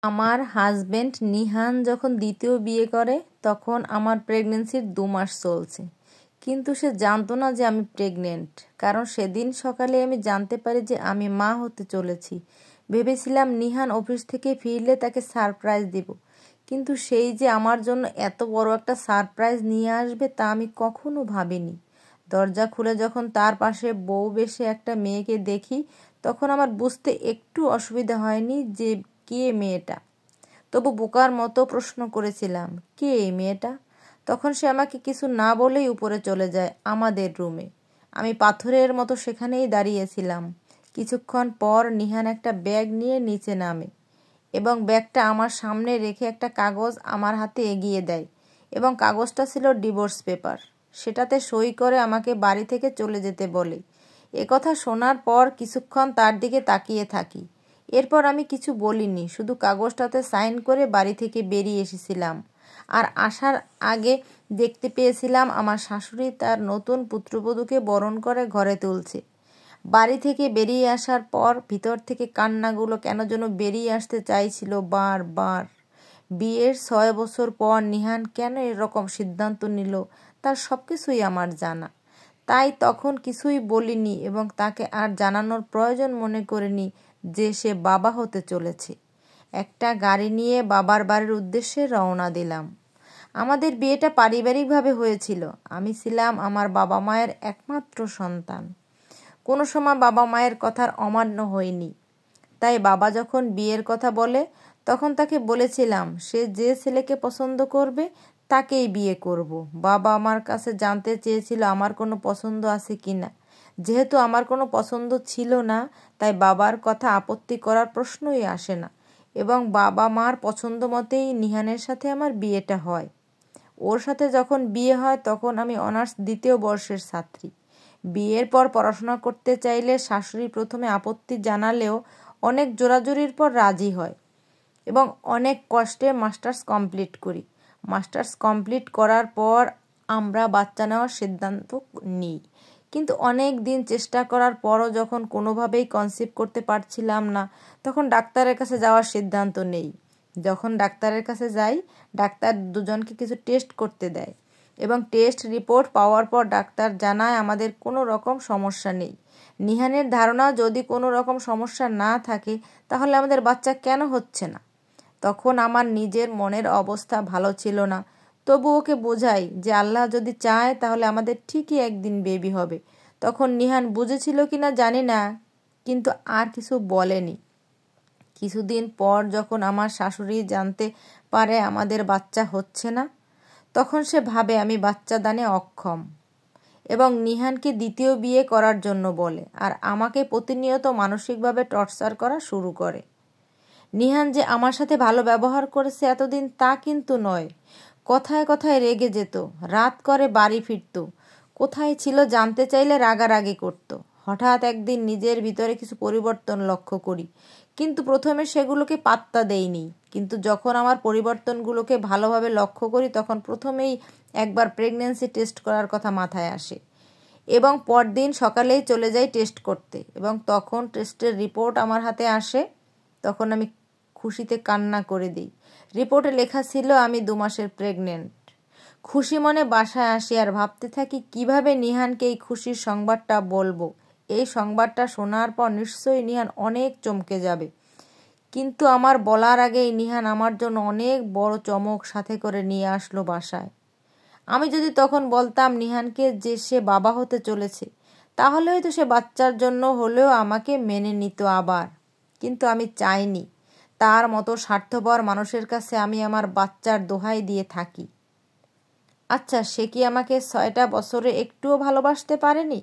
আমার হাজবেন্ড নিহান যখন দ্বিতীয় বিয়ে করে তখন আমার প্রেগনেন্সির 2 মাস চলছে, কিন্তু সে জানতো না যে আমি প্রেগনেন্ট। কারণ সেদিন সকালে আমি জানতে পারি যে আমি মা হতে চলেছি। ভেবেছিলাম নিহান অফিস থেকে ফিরলে তাকে সারপ্রাইজ দিব, কিন্তু সেই যে আমার জন্য এত বড় একটা সারপ্রাইজ নিয়ে আসবে তা আমি কখনো ভাবিনি। দরজা খুলে যখন তার পাশে বউ বেশে একটা মেয়েকে দেখি, তখন আমার বুঝতে একটু অসুবিধা হয়নি যে কে মেয়েটা। তবু বোকার মতো প্রশ্ন করেছিলাম, কে এই মেয়েটা? তখন সে আমাকে কিছু না বলেই উপরে চলে যায় আমাদের রুমে। আমি পাথরের মতো সেখানেই দাঁড়িয়েছিলাম। কিছুক্ষণ পর নিহান একটা ব্যাগ নিয়ে নিচে নামে এবং ব্যাগটা আমার সামনে রেখে একটা কাগজ আমার হাতে এগিয়ে দেয়, এবং কাগজটা ছিল ডিভোর্স পেপার। সেটাতে সই করে আমাকে বাড়ি থেকে চলে যেতে বলে। একথা শোনার পর কিছুক্ষণ তার দিকে তাকিয়ে থাকি। এরপর আমি কিছু বলিনি, শুধু কাগজটাতে সাইন করে বাড়ি থেকে বেরিয়ে এসেছিলাম। আর আসার আগে দেখতে পেয়েছিলাম আমার শাশুড়ি তার নতুন পুত্রবধূকে বরণ করে ঘরে তুলছে। বাড়ি থেকে বেরিয়ে আসার পর ভিতর থেকে কান্নাগুলো কেন যেন বেরিয়ে আসতে চাইছিল বারবার। বিয়ের 6 বছর পর নিহান কেন এরকম সিদ্ধান্ত নিল তার সব কিছুই আমার জানা। তাই তখন কিছুই বলিনি এবং তাকে আর জানানোর প্রয়োজন মনে করিনি যে সে বাবা হতে চলেছে। একটা গাড়ি নিয়ে বাবার বাড়ির উদ্দেশ্যে রওনা দিলাম। আমাদের বিয়েটা পারিবারিকভাবে হয়েছিল। আমি ছিলাম আমার বাবা মায়ের একমাত্র সন্তান। কোনো সময় বাবা মায়ের কথার অমান্য হয়নি। তাই বাবা যখন বিয়ের কথা বলে তখন তাকে বলেছিলাম সে যে ছেলেকে পছন্দ করবে তাকেই বিয়ে করব। বাবা আমার কাছে জানতে চেয়েছিল আমার কোনো পছন্দ আছে কিনা। যেহেতু আমার কোনো পছন্দ ছিল না, তাই বাবার কথা আপত্তি করার প্রশ্নই আসে না, এবং বাবা মার পছন্দ মতেই নিহানের সাথে আমার বিয়েটা হয়। ওর সাথে যখন বিয়ে হয় তখন আমি অনার্স 2য় বর্ষের ছাত্রী। বিয়ের পর পড়াশোনা করতে চাইলে শাশুড়ি প্রথমে আপত্তি জানালেও অনেক জোরাজুরির পর রাজি হয় এবং অনেক কষ্টে মাস্টার্স কমপ্লিট করি। মাস্টার্স কমপ্লিট করার পর আমরা বাচ্চা নেওয়ার সিদ্ধান্ত নিই, কিন্তু অনেক দিন চেষ্টা করার পরও যখন কোনোভাবেই কনসিভ করতে পারছিলাম না, তখন ডাক্তারের কাছে যাওয়ার সিদ্ধান্ত নেই। যখন ডাক্তারের কাছে যাই, ডাক্তার দুজনকে কিছু টেস্ট করতে দেয় এবং টেস্ট রিপোর্ট পাওয়ার পর ডাক্তার জানায় আমাদের কোনো রকম সমস্যা নেই। নিহানের ধারণা যদি কোনো রকম সমস্যা না থাকে তাহলে আমাদের বাচ্চা কেন হচ্ছে না। তখন আমার নিজের মনের অবস্থা ভালো ছিল না, তবু ওকে বোঝাই যে আল্লাহ যদি চায় তাহলে আমাদের ঠিকই একদিন বেবি হবে। তখন নিহান বুঝেছিল কিনা জানি না, কিন্তু আর কিছু বলেনি। কিছুদিন পর যখন আমার শাশুড়ি জানতে পারে আমাদের বাচ্চা হচ্ছে না, তখন সে ভাবে আমি বাচ্চা দানে অক্ষম এবং নিহানকে দ্বিতীয় বিয়ে করার জন্য বলে, আর আমাকে প্রতিনিয়ত মানসিকভাবে টর্চার করা শুরু করে। নিহান যে আমার সাথে ভালো ব্যবহার করেছে এতদিন তা কিন্তু নয়। কথায় কথায় রেগে যেত, রাত করে বাড়ি ফিরত, কোথায় ছিল জানতে চাইলে রাগারাগি করত। হঠাৎ একদিন নিজের ভিতরে কিছু পরিবর্তন লক্ষ্য করি, কিন্তু প্রথমে সেগুলোকে পাত্তা দেইনি। কিন্তু যখন আমার পরিবর্তনগুলোকে ভালোভাবে লক্ষ্য করি তখন প্রথমেই একবার প্রেগন্যান্সি টেস্ট করার কথা মাথায় আসে এবং পরদিন সকালেই চলে যাই টেস্ট করতে, এবং তখন টেস্টের রিপোর্ট আমার হাতে আসে। তখন আমি খুশিতে কান্না করে দিই। রিপোর্টে লেখা ছিল আমি 2 মাসের প্রেগনেন্ট। খুশি মনে বাসায় আসি আর ভাবতে থাকি কিভাবে নিহানকে এই খুশির সংবাদটা বলবো। এই সংবাদটা শোনার পর নিশ্চয়ই নিহান অনেক চমকে যাবে, কিন্তু আমার বলার আগেই নিহান আমার জন্য অনেক বড় চমক সাথে করে নিয়ে আসলো বাসায়। আমি যদি তখন বলতাম নিহানকে যে সে বাবা হতে চলেছে, তাহলে হয়তো সে বাচ্চার জন্য হলেও আমাকে মেনে নিত আবার। কিন্তু আমি চাইনি তার মতো স্বার্থপর মানুষের কাছে আমি আমার বাচ্চার দোহাই দিয়ে থাকি। আচ্ছা, সে কি আমাকে 6টা বছরে একটুও ভালোবাসতে পারেনি?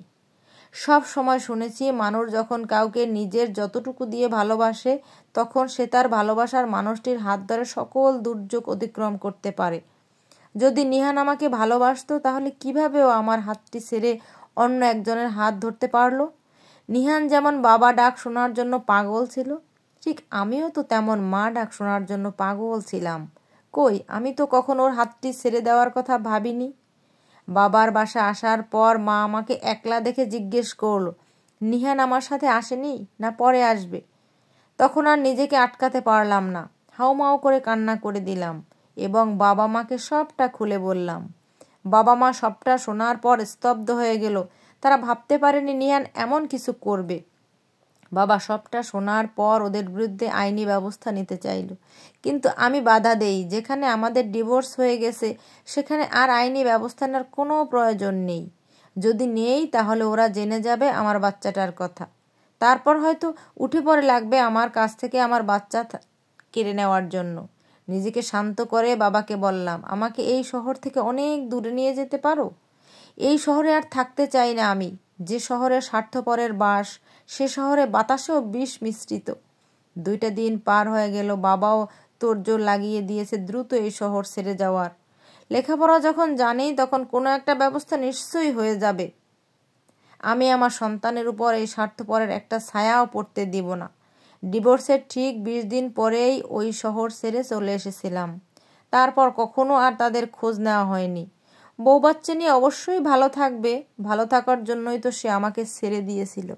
সব সময় শুনেছি মানুষ যখন কাউকে নিজের যতটুকু দিয়ে ভালোবাসে তখন সে তার ভালোবাসার মানুষটির হাত ধরে সকল দুর্যোগ অতিক্রম করতে পারে। যদি নিহান আমাকে ভালোবাসতো তাহলে কিভাবে ও আমার হাতটি ছেড়ে অন্য একজনের হাত ধরতে পারলো? নিহান যেমন বাবা ডাক শোনার জন্য পাগল ছিল, ঠিক আমিও তো তেমন মা ডাক শোনার জন্য পাগল ছিলাম। কই, আমি তো কখন ওর হাতটি ছেড়ে দেওয়ার কথা ভাবিনি। বাবার বাসা আসার পর মা আমাকে একলা দেখে জিজ্ঞেস করলো, নিহান আমার সাথে আসেনি না পরে আসবে? তখন আর নিজেকে আটকাতে পারলাম না। হাউমাউ করে কান্না করে দিলাম এবং বাবা মাকে সবটা খুলে বললাম। বাবা মা সবটা শোনার পর স্তব্ধ হয়ে গেল। তারা ভাবতে পারেনি নিহান এমন কিছু করবে। বাবা সবটা শোনার পর ওদের বিরুদ্ধে আইনি ব্যবস্থা নিতে চাইল, কিন্তু আমি বাধা দেই। যেখানে আমাদের ডিভোর্স হয়ে গেছে সেখানে আর আইনি ব্যবস্থা নেওয়ার কোনো প্রয়োজন নেই। যদি নেই তাহলে ওরা জেনে যাবে আমার বাচ্চাটার কথা। তারপর হয়তো উঠে পড়ে লাগবে আমার কাছ থেকে আমার বাচ্চা কেড়ে নেওয়ার জন্য। নিজেকে শান্ত করে বাবাকে বললাম, আমাকে এই শহর থেকে অনেক দূরে নিয়ে যেতে পারো? এই শহরে আর থাকতে চাই না আমি। যে শহরে স্বার্থপরের বাস, সে শহরে বাতাসেও বিষ মিশ্রিত। 2টা দিন পার হয়ে গেল, বাবাও তোড়জোড় লাগিয়ে দিয়েছে দ্রুত এই শহর ছেড়ে যাওয়ার। লেখাপড়া যখন জানি তখন কোনো একটা ব্যবস্থা নিশ্চয়ই হয়ে যাবে। আমি আমার সন্তানের উপর এই স্বার্থপরের একটা ছায়াও পড়তে দিব না। ডিভোর্সের ঠিক 20 দিন পরেই ওই শহর ছেড়ে চলে এসেছিলাম। তারপর কখনো আর তাদের খোঁজ নেওয়া হয়নি। বউ বাচ্চা নিয়ে অবশ্যই ভালো থাকবে, ভালো থাকার জন্যই তো সে আমাকে ছেড়ে দিয়েছিল।